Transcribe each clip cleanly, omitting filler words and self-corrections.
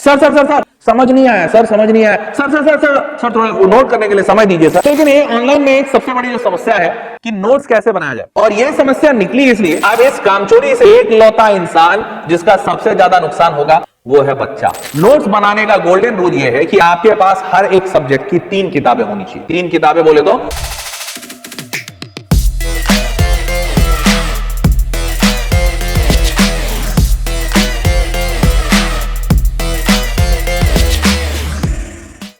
Sir sir sir sir समझ नहीं आया सर, समझ नहीं आया sir sir sir sir sir थोड़ा नोट करने के लिए समय दीजिए सर। लेकिन ये ऑनलाइन में एक सबसे बड़ी जो समस्या है कि नोट्स कैसे बनाया जाए, और ये समस्या निकली इसलिए अब इस कामचोरी से एक लौता इंसान जिसका सबसे ज्यादा नुकसान होगा वो है बच्चा। नोट्स बनाने का गोल्डन रूल ये है कि आपके पास हर एक सब्जेक्ट की 3 किताबें होनी चाहिए। 3 किताबें बोले तो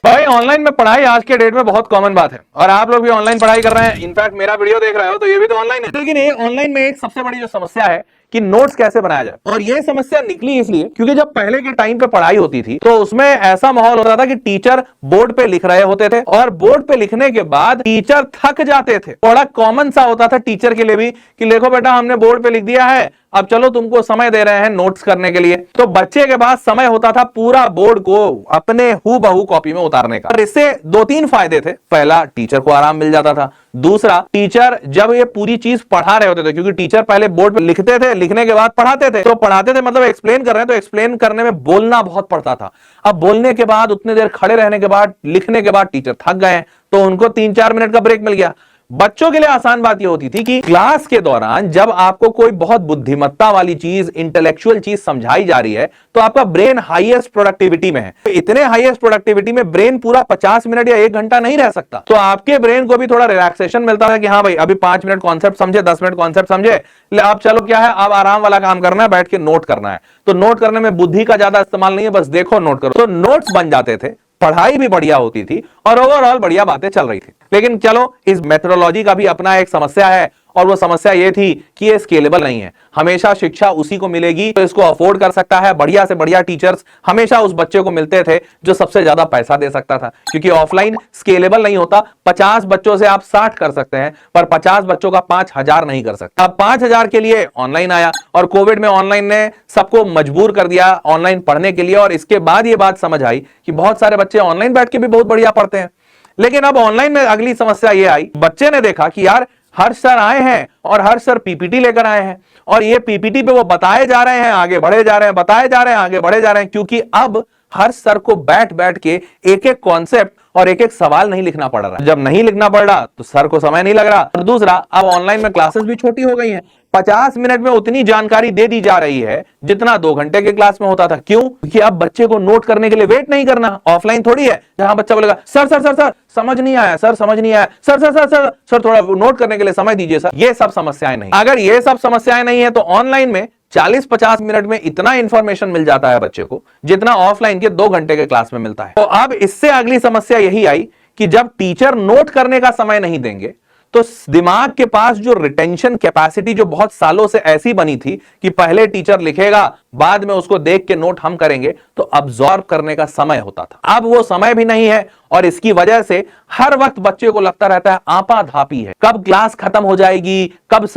भाई ऑनलाइन में पढ़ाई आज के डेट में बहुत कॉमन बात है, और आप लोग भी ऑनलाइन पढ़ाई कर रहे हैं। इनफैक्ट मेरा वीडियो देख रहे हो तो ये भी तो ऑनलाइन है। लेकिन ये ऑनलाइन में एक सबसे बड़ी जो समस्या है कि नोट्स कैसे बनाया जाए, और ये समस्या निकली इसलिए क्योंकि जब पहले के टाइम पे पढ़ाई होती थी तो उसमें ऐसा माहौल होता था कि टीचर बोर्ड पे लिख रहे होते थे, और बोर्ड पे लिखने के बाद टीचर थक जाते थे। बड़ा कॉमन सा होता था टीचर के लिए भी कि देखो बेटा हमने बोर्ड पे लिख दिया है, अब चलो तुमको समय दे रहे हैं नोट्स करने के लिए। तो बच्चे के पास समय होता था पूरा बोर्ड को अपने हूबहू कॉपी में उतारने का। और इससे 2-3 फायदे थे। पहला, टीचर को आराम मिल जाता था। दूसरा, टीचर जब ये पूरी चीज पढ़ा रहे होते थे, क्योंकि टीचर पहले बोर्ड पे लिखते थे, लिखने के बाद पढ़ाते थे, तो पढ़ाते थे मतलब एक्सप्लेन कर रहे हैं तो एक्सप्लेन करने में बोलना बहुत पड़ता था। अब बोलने के बाद उतनी देर खड़े रहने के बाद, लिखने के बाद टीचर थक गए तो उनको 3-4 मिनट का ब्रेक मिल गया। बच्चों के लिए आसान बात यह होती थी कि क्लास के दौरान जब आपको कोई बहुत बुद्धिमत्ता वाली चीज, इंटेलेक्चुअल चीज समझाई जा रही है तो आपका ब्रेन हाईएस्ट प्रोडक्टिविटी में है। तो इतने हाईएस्ट प्रोडक्टिविटी में ब्रेन पूरा 50 मिनट या 1 घंटा नहीं रह सकता। तो आपके ब्रेन को भी थोड़ा रिलैक्सेशन मिलता है कि हाँ भाई अभी 5 मिनट कॉन्सेप्ट समझे, 10 मिनट कॉन्सेप्ट समझे, अब चलो क्या है, अब आराम वाला काम करना है, बैठ के नोट करना है। तो नोट करने में बुद्धि का ज्यादा इस्तेमाल नहीं है, बस देखो नोट करो। तो नोट्स बन जाते थे, पढ़ाई भी बढ़िया होती थी और ओवरऑल बढ़िया बातें चल रही थी। लेकिन चलो, इस मेथोडोलॉजी का भी अपना एक समस्या है, और वो समस्या ये थी कि ये स्केलेबल नहीं है। हमेशा शिक्षा उसी को मिलेगी तो इसको अफोर्ड कर सकता है। बढ़िया से बढ़िया टीचर्स हमेशा उस बच्चे को मिलते थे जो सबसे ज्यादा पैसा दे सकता था, क्योंकि ऑफलाइन स्केलेबल नहीं होता। 50 बच्चों से आप 60 कर सकते हैं, पर 50 बच्चों का 5000 नहीं कर सकते। अब 5000 के लिए ऑनलाइन आया, और कोविड में ऑनलाइन ने सबको मजबूर कर दिया ऑनलाइन पढ़ने के लिए। और इसके बाद ये बात समझ आई कि बहुत सारे बच्चे ऑनलाइन बैठ के भी बहुत बढ़िया पढ़ते हैं। लेकिन अब ऑनलाइन में अगली समस्या ये आई, बच्चे ने देखा कि यार हर सर आए हैं और हर सर पीपीटी लेकर आए हैं, और ये पीपीटी पे वो बताए जा रहे हैं, आगे बढ़े जा रहे हैं, बताए जा रहे हैं, आगे बढ़े जा रहे हैं, क्योंकि अब हर सर को बैठ बैठ के एक एक कॉन्सेप्ट और एक एक सवाल नहीं लिखना पड़ रहा। जब नहीं लिखना पड़ रहा तो सर को समय नहीं लग रहा। और दूसरा, अब ऑनलाइन में क्लासेस भी छोटी हो गई हैं। 50 मिनट में उतनी जानकारी दे दी जा रही है जितना 2 घंटे के क्लास में होता था। क्यों? क्योंकि अब बच्चे को नोट करने के लिए वेट नहीं करना। ऑफलाइन थोड़ी है जहां बच्चा बोलेगा सर सर सर सर समझ नहीं आया सर, समझ नहीं आया sir sir sir sir sir थोड़ा नोट करने के लिए समय दीजिए सर। ये सब समस्याएं नहीं। अगर ये सब समस्याएं नहीं है तो ऑनलाइन में 40-50 मिनट में इतना इंफॉर्मेशन मिल जाता है बच्चे को जितना ऑफलाइन के 2 घंटे के क्लास में मिलता है। तो अब इससे अगली समस्या यही आई कि जब टीचर नोट करने का समय नहीं देंगे तो दिमाग के पास जो रिटेंशन कैपेसिटी, जो बहुत सालों से ऐसी बनी थी कि पहले टीचर लिखेगा, बाद में उसको देख के नोट हम करेंगे, तो अब्सॉर्ब करने का समय होता था। अब वो समय भी नहीं है, और इसकी वजह से हर वक्त बच्चे को लगता रहता है आपाधापी है, कब क्लास खत्म हो जाएगी, कब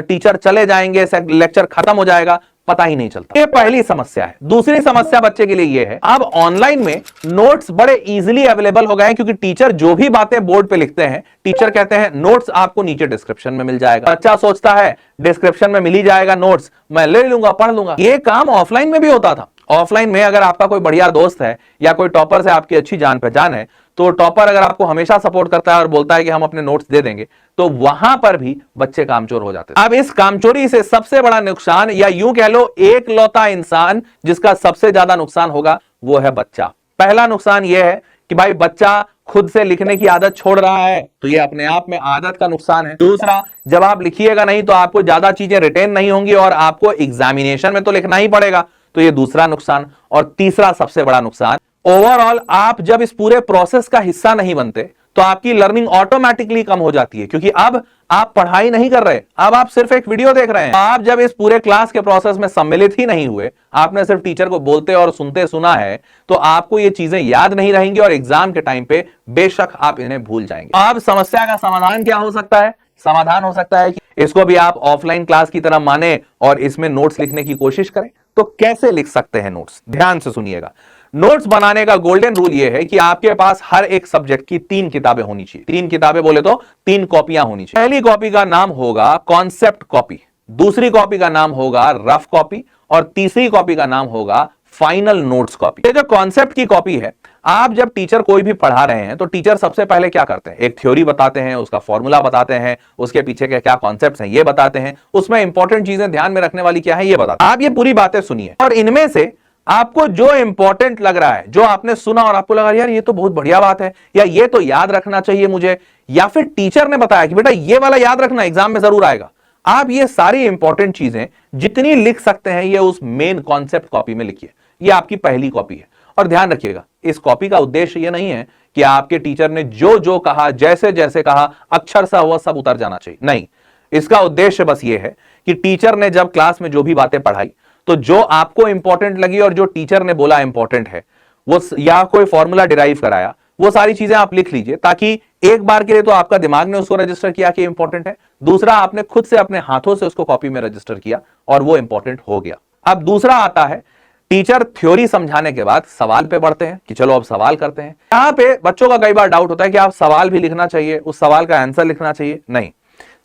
टीचर चले जाएंगे, लेक्चर खत्म हो जाएगा, पता ही नहीं चलता। ये पहली समस्या है। दूसरी समस्या बच्चे के लिए ये है, अब ऑनलाइन में नोट्स बड़े इजीली अवेलेबल हो गए हैं, क्योंकि टीचर जो भी बातें बोर्ड पे लिखते हैं, टीचर कहते हैं नोट्स आपको नीचे डिस्क्रिप्शन में मिल जाएगा। बच्चा सोचता है डिस्क्रिप्शन में मिल ही जाएगा नोट्स, मैं ले लूंगा, पढ़ लूंगा। ये काम ऑफलाइन में भी होता था। ऑफलाइन में अगर आपका कोई बढ़िया दोस्त है या कोई टॉपर से आपकी अच्छी जान पहचान है, तो टॉपर अगर आपको हमेशा सपोर्ट करता है और बोलता है कि हम अपने नोट्स दे देंगे, तो वहां पर भी बच्चे कामचोर हो जाते हैं। अब इस कामचोरी से सबसे बड़ा नुकसान, या यूं कह लो एक लौता इंसान जिसका सबसे ज्यादा नुकसान होगा, वो है बच्चा। पहला नुकसान यह है कि भाई बच्चा खुद से लिखने की आदत छोड़ रहा है, तो ये अपने आप में आदत का नुकसान है। दूसरा, जब आप लिखिएगा नहीं तो आपको ज्यादा चीजें रिटेन नहीं होंगी और आपको एग्जामिनेशन में तो लिखना ही पड़ेगा, तो ये दूसरा नुकसान। और तीसरा सबसे बड़ा नुकसान, ओवरऑल आप जब इस पूरे प्रोसेस का हिस्सा नहीं बनते तो आपकी लर्निंग ऑटोमेटिकली कम हो जाती है, क्योंकि अब आप पढ़ाई नहीं कर रहे, अब आप सिर्फ एक वीडियो देख रहे हैं। आप जब इस पूरे क्लास के प्रोसेस में सम्मिलित ही नहीं हुए, आपने सिर्फ टीचर को बोलते और सुनते सुना है, तो आपको ये चीजें याद नहीं रहेंगी और एग्जाम के टाइम पे बेशक आप इन्हें भूल जाएंगे। अब समस्या का समाधान क्या हो सकता है? समाधान हो सकता है कि इसको भी आप ऑफलाइन क्लास की तरह माने और इसमें नोट्स लिखने की कोशिश करें। तो कैसे लिख सकते हैं नोट्स? ध्यान से सुनिएगा। नोट्स बनाने का गोल्डन रूल यह है कि आपके पास हर एक सब्जेक्ट की 3 किताबें होनी चाहिए। 3 किताबें बोले तो 3 कॉपियां होनी चाहिए। पहली कॉपी का नाम होगा कॉन्सेप्ट कॉपी, दूसरी कॉपी का नाम होगा रफ कॉपी, और तीसरी कॉपी का नाम होगा फाइनल नोट्स कॉपी। ये जो कॉन्सेप्ट की कॉपी है, आप जब टीचर कोई भी पढ़ा रहे हैं तो टीचर सबसे पहले क्या करते हैं, एक थ्योरी बताते हैं, उसका फॉर्मूला बताते हैं, उसके पीछे के क्या कॉन्सेप्ट्स हैं ये बताते हैं, उसमें इंपॉर्टेंट चीजें ध्यान में रखने वाली क्या है ये बताते हैं। आप ये पूरी बातें सुनिए और इनमें से आपको जो इंपॉर्टेंट लग रहा है, जो आपने सुना और आपको लगा यार ये तो बहुत बढ़िया बात है, या ये तो याद रखना चाहिए मुझे, या फिर टीचर ने बताया कि बेटा ये वाला याद रखना एग्जाम में जरूर आएगा, आप ये सारी इंपॉर्टेंट चीजें जितनी लिख सकते हैं ये उस मेन कॉन्सेप्ट कॉपी में लिखिए। ये आपकी पहली कॉपी है। और ध्यान रखिएगा, इस कॉपी का उद्देश्य ये नहीं है कि आपके टीचर ने जो जो कहा, जैसे जैसे कहा, अक्षर सा हुआ सब उतर जाना चाहिए, नहीं। इसका उद्देश्य बस ये है कि टीचर ने जब क्लास में जो भी बातें पढ़ाई, तो जो आपको इंपॉर्टेंट लगी और जो टीचर ने बोला इंपॉर्टेंट है, वो या कोई फॉर्मूला डिराइव कराया, वो सारी चीजें आप लिख लीजिए, ताकि एक बार के लिए तो आपका दिमाग ने उसको रजिस्टर किया कि इंपॉर्टेंट है, दूसरा आपने खुद से अपने हाथों से उसको कॉपी में रजिस्टर किया और वो इंपॉर्टेंट हो गया। अब दूसरा आता है, टीचर थ्योरी समझाने के बाद सवाल पे बढ़ते हैं कि चलो अब सवाल करते हैं। यहां पे बच्चों का कई बार डाउट होता है कि आप सवाल भी लिखना चाहिए, उस सवाल का आंसर लिखना चाहिए। नहीं,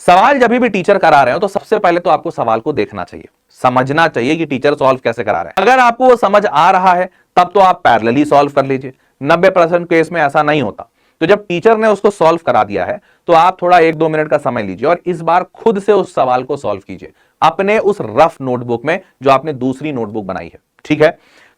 सवाल जब भी टीचर करा रहे हो तो सबसे पहले तो आपको सवाल को देखना चाहिए, समझना चाहिए कि टीचर सॉल्व कैसे करा रहे हैं। अगर आपको वो समझ आ रहा है तब तो आप पैरेलली सॉल्व कर लीजिए। 90% केस में ऐसा नहीं होता, तो जब टीचर ने उसको सॉल्व करा दिया है तो आप थोड़ा 1-2 मिनट का समय लीजिए और इस बार खुद से उस सवाल को सॉल्व कीजिए अपने उस रफ नोटबुक में जो आपने दूसरी नोटबुक बनाई है। ठीक है,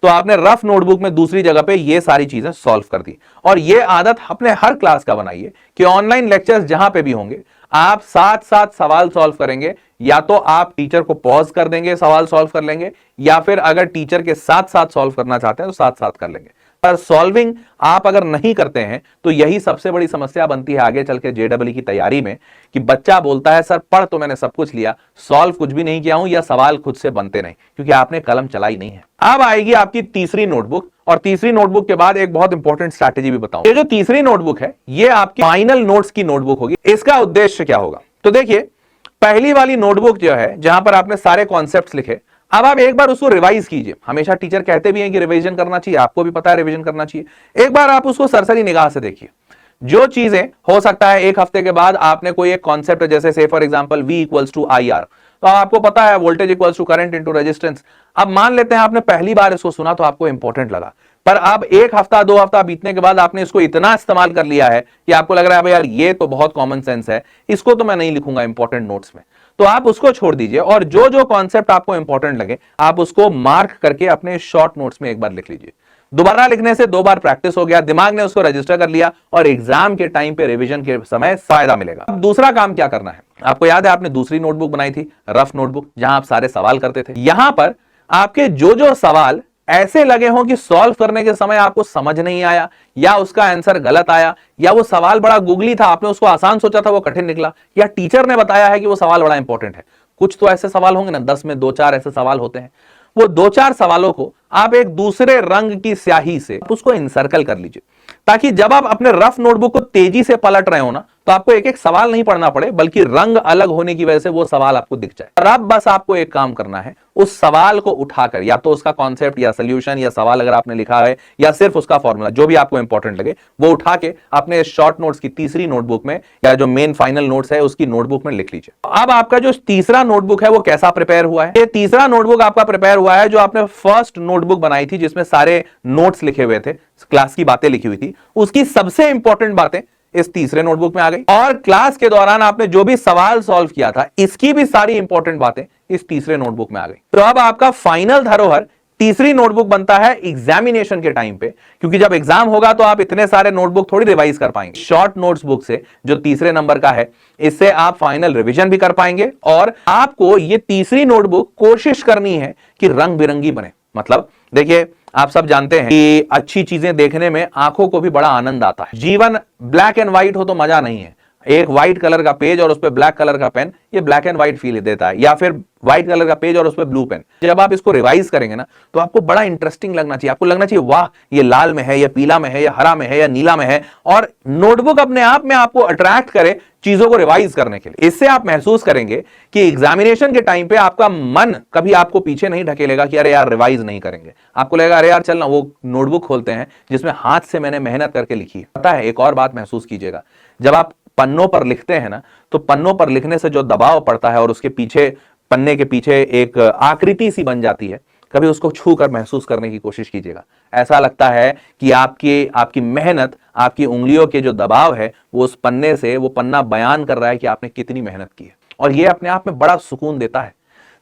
तो आपने रफ नोटबुक में दूसरी जगह पे ये सारी चीजें सॉल्व कर दी और ये आदत अपने हर क्लास का बनाइए कि ऑनलाइन लेक्चर्स जहां पे भी होंगे आप साथ साथ सवाल सॉल्व करेंगे, या तो आप टीचर को पॉज कर देंगे, सवाल सॉल्व कर लेंगे, या फिर अगर टीचर के साथ साथ सॉल्व करना चाहते हैं तो साथ साथ कर लेंगे। पर सॉल्विंग आप अगर नहीं करते हैं तो यही सबसे बड़ी समस्या बनती है आगे चल के जेईई की तैयारी में, कि बच्चा बोलता है सर पढ़ तो मैंने सब कुछ लिया, सॉल्व कुछ भी नहीं किया हूं, या सवाल खुद से बनते नहीं क्योंकि आपने कलम चलाई नहीं है। अब आएगी आपकी तीसरी नोटबुक, और तीसरी नोटबुक के बाद एक बहुत इंपॉर्टेंट स्ट्रैटेजी भी बताऊं। ये जो तीसरी नोटबुक है ये आपकी फाइनल नोट्स की नोटबुक होगी। इसका उद्देश्य क्या होगा, तो देखिए पहली वाली नोटबुक जो है जहां पर आपने सारे कॉन्सेप्ट्स लिखे, अब आप एक बार उसको रिवाइज कीजिए। हमेशा टीचर कहते भी हैं कि रिवीजन करना चाहिए, आपको भी पता है रिवीजन करना चाहिए। एक बार आप उसको सरसरी निगाह से देखिए, जो चीजें हो सकता है एक हफ्ते के बाद आपने कोई एक कॉन्सेप्ट, जैसे से for example V equals to IR, तो आपको पता है voltage equals to current into resistance. अब मान लेते हैं आपने पहली बार इसको सुना तो आपको इंपॉर्टेंट लगा, पर अब 1 हफ्ता 2 हफ्ता बीतने के बाद आपने इसको इतना इस्तेमाल कर लिया है कि आपको लग रहा है यार ये तो बहुत कॉमन सेंस है, इसको तो मैं नहीं लिखूंगा इंपॉर्टेंट नोट्स में, तो आप उसको छोड़ दीजिए और जो जो कॉन्सेप्ट आपको इंपॉर्टेंट लगे आप उसको मार्क करके अपने शॉर्ट नोट्स में एक बार लिख लीजिए। दोबारा लिखने से 2 बार प्रैक्टिस हो गया, दिमाग ने उसको रजिस्टर कर लिया और एग्जाम के टाइम पे रिवीजन के समय फायदा मिलेगा। अब दूसरा काम क्या करना है, आपको याद है आपने दूसरी नोटबुक बनाई थी, रफ नोटबुक, जहां आप सारे सवाल करते थे। यहां पर आपके जो जो सवाल ऐसे लगे हों कि सॉल्व करने के समय आपको समझ नहीं आया, या उसका आंसर गलत आया, या वो सवाल बड़ा गूगली था, आपने उसको आसान सोचा था वो कठिन निकला, या टीचर ने बताया है कि वो सवाल बड़ा इंपॉर्टेंट है, कुछ तो ऐसे सवाल होंगे ना, 10 में 2-4 ऐसे सवाल होते हैं, वो 2-4 सवालों को आप एक दूसरे रंग की स्याही से उसको इनसर्कल कर लीजिए, ताकि जब आप अपने रफ नोटबुक को तेजी से पलट रहे हो ना तो आपको एक एक सवाल नहीं पढ़ना पड़े, बल्कि रंग अलग होने की वजह से वो सवाल आपको दिख जाए। और अब बस आपको एक काम करना है, उस सवाल को उठाकर या तो उसका कॉन्सेप्ट या सोल्यूशन या सवाल अगर आपने लिखा है या सिर्फ उसका फॉर्मूला, जो भी आपको इंपॉर्टेंट लगे वो उठा के अपने शॉर्ट नोट्स की तीसरी नोटबुक में या जो मेन फाइनल नोट्स है उसकी नोटबुक में लिख लीजिए। अब आपका जो तीसरा नोटबुक है वो कैसा प्रिपेयर हुआ है, ये तीसरा नोटबुक आपका प्रिपेयर हुआ है जो आपने फर्स्ट नोटबुक बनाई थी जिसमें सारे नोट्स लिखे हुए थे, क्लास की बातें लिखी हुई थी, उसकी सबसे इंपॉर्टेंट बातें इस तीसरे नोटबुक में आ गई, और क्लास के दौरान आपने जो भी सवाल सॉल्व किया था इसकी भी सारी इंपॉर्टेंट बातें इस तीसरे नोटबुक में आ गई। तो अब आपका फाइनल धरोहर तीसरी नोटबुक बनता है एग्जामिनेशन के टाइम पे, क्योंकि जब एग्जाम होगा तो आप इतने सारे नोटबुक थोड़ी रिवाइज कर पाएंगे। शॉर्ट नोट्स बुक से जो तीसरे नंबर का है, इससे आप फाइनल रिवीजन भी कर पाएंगे, और आपको ये तीसरी नोटबुक कोशिश करनी है कि रंग बिरंगी बने। मतलब देखिए आप सब जानते हैं कि अच्छी चीजें देखने में आंखों को भी बड़ा आनंद आता है। जीवन ब्लैक एंड व्हाइट हो तो मजा नहीं है। एक व्हाइट कलर का पेज और उस पर ब्लैक कलर का पेन, ये ब्लैक एंड व्हाइट फील देता है, या फिर व्हाइट कलर का पेज और उस पर ब्लू पेन। जब आप इसको रिवाइज करेंगे ना तो आपको बड़ा इंटरेस्टिंग लगना चाहिए, आपको लगना चाहिए वाह ये लाल में है, या पीला में है, या हरा में है, या नीला में है, और नोटबुक अपने आप में आपको अट्रैक्ट करे चीजों को रिवाइज करने के लिए। इससे आप महसूस करेंगे कि एग्जामिनेशन के टाइम पे आपका मन कभी आपको पीछे नहीं ढकेलेगा कि अरे यार रिवाइज नहीं करेंगे। आपको लगेगा अरे यार चल ना वो नोटबुक खोलते हैं जिसमें हाथ से मैंने मेहनत करके लिखी है। पता है एक और बात महसूस कीजिएगा, जब आप पन्नों पर लिखते हैं ना तो पन्नों पर लिखने से जो दबाव पड़ता है और उसके पीछे, पन्ने के पीछे एक आकृति सी बन जाती है, कभी उसको छू कर महसूस करने की कोशिश कीजिएगा। ऐसा लगता है कि आपकी मेहनत, आपकी उंगलियों के जो दबाव है वो उस पन्ने से, वो पन्ना बयान कर रहा है कि आपने कितनी मेहनत की है, और ये अपने आप में बड़ा सुकून देता है।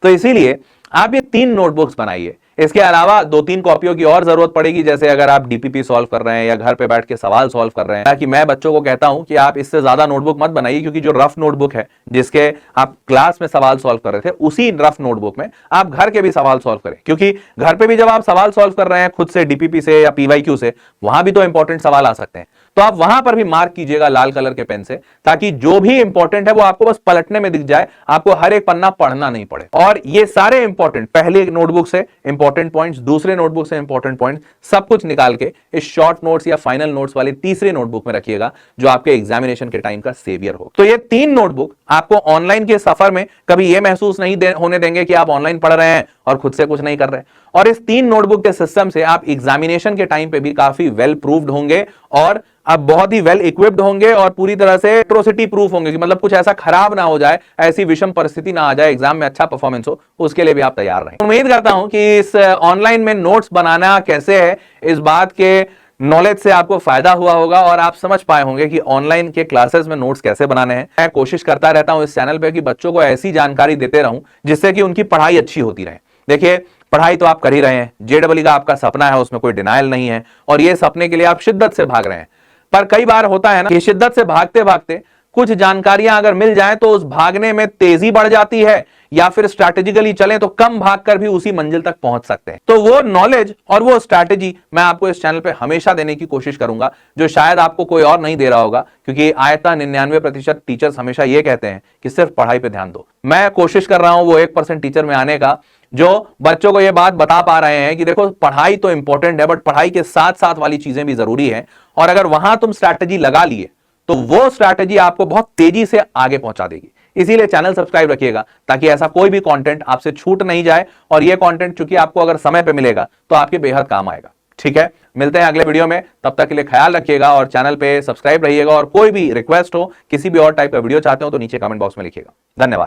तो इसीलिए आप ये 3 नोटबुक्स बनाइए। इसके अलावा 2-3 कॉपियों की और जरूरत पड़ेगी, जैसे अगर आप डीपीपी सॉल्व कर रहे हैं या घर पे बैठ के सवाल सॉल्व कर रहे हैं। ताकि मैं बच्चों को कहता हूं कि आप इससे ज्यादा नोटबुक मत बनाइए, क्योंकि जो रफ नोटबुक है जिसके आप क्लास में सवाल सॉल्व कर रहे थे, उसी रफ नोटबुक में आप घर के भी सवाल सॉल्व करें। क्योंकि घर पे भी जब आप सवाल सॉल्व कर रहे हैं खुद से, डीपीपी से या पीवाईक्यू से, वहां भी तो इंपॉर्टेंट सवाल आ सकते हैं। तो आप वहां पर भी मार्क कीजिएगा लाल कलर के पेन से, ताकि जो भी इंपॉर्टेंट है वो आपको बस पलटने में दिख जाए, आपको हर एक पन्ना पढ़ना नहीं पड़े। और ये सारे इंपॉर्टेंट, पहले नोटबुक से इंपॉर्टेंट पॉइंट्स, दूसरे नोटबुक से इंपॉर्टेंट पॉइंट्स, सब कुछ निकाल के इस शॉर्ट नोट्स या फाइनल नोट्स वाली तीसरे नोटबुक में रखिएगा, जो आपके एग्जामिनेशन के टाइम का सेवियर हो। तो ये 3 नोटबुक आपको ऑनलाइन के सफर में कभी ये महसूस नहीं होने देंगे कि आप ऑनलाइन पढ़ रहे हैं और खुद से कुछ नहीं कर रहे। और इस 3 नोटबुक के सिस्टम से आप एग्जामिनेशन के टाइम पे भी काफी वेल प्रूव्ड होंगे, और आप बहुत ही वेल इक्विप्ड होंगे, और पूरी तरह से एट्रोसिटी प्रूफ होंगे, कि मतलब कुछ ऐसा खराब ना हो जाए, ऐसी विषम परिस्थिति ना आ जाए, एग्जाम में अच्छा परफॉर्मेंस हो, उसके लिए भी आप तैयार रहें। उम्मीद करता हूं कि इस ऑनलाइन में नोट्स बनाना कैसे है, इस बात के नॉलेज से आपको फायदा हुआ होगा, और आप समझ पाए होंगे कि ऑनलाइन के क्लासेस में नोट्स कैसे बनाने हैं। मैं कोशिश करता रहता हूं इस चैनल पे कि बच्चों को ऐसी जानकारी देते रहूं जिससे कि उनकी पढ़ाई अच्छी होती रहे। देखिए, पढ़ाई तो आप कर ही रहे हैं, जेडब्ल्यू का आपका सपना है, उसमें कोई डिनायल नहीं है, और ये सपने के लिए आप शिद्दत से भाग रहे हैं। पर कई बार होता है ना कि शिद्दत से भागते भागते कुछ जानकारियां अगर मिल जाए तो उस भागने में तेजी बढ़ जाती है, या फिर स्ट्रैटेजिकली चलें तो कम भागकर भी उसी मंजिल तक पहुंच सकते हैं। तो वो नॉलेज और वो स्ट्रैटेजी मैं आपको इस चैनल पे हमेशा देने की कोशिश करूंगा, जो शायद आपको कोई और नहीं दे रहा होगा, क्योंकि आयता 99% टीचर्स हमेशा ये कहते हैं कि सिर्फ पढ़ाई पे ध्यान दो। मैं कोशिश कर रहा हूं वो 1% टीचर में आने का, जो बच्चों को ये बात बता पा रहे हैं कि देखो, पढ़ाई तो इंपॉर्टेंट है, बट पढ़ाई के साथ साथ वाली चीजें भी जरूरी है, और अगर वहां तुम स्ट्रैटेजी लगा लिए तो वो स्ट्रैटेजी आपको बहुत तेजी से आगे पहुंचा देगी। इसीलिए चैनल सब्सक्राइब रखिएगा, ताकि ऐसा कोई भी कंटेंट आपसे छूट नहीं जाए, और ये कंटेंट चूंकि आपको अगर समय पे मिलेगा तो आपके बेहद काम आएगा। ठीक है, मिलते हैं अगले वीडियो में, तब तक के लिए ख्याल रखिएगा और चैनल पे सब्सक्राइब रहिएगा। और कोई भी रिक्वेस्ट हो, किसी भी और टाइप का वीडियो चाहते हो, तो नीचे कमेंट बॉक्स में लिखिएगा। धन्यवाद।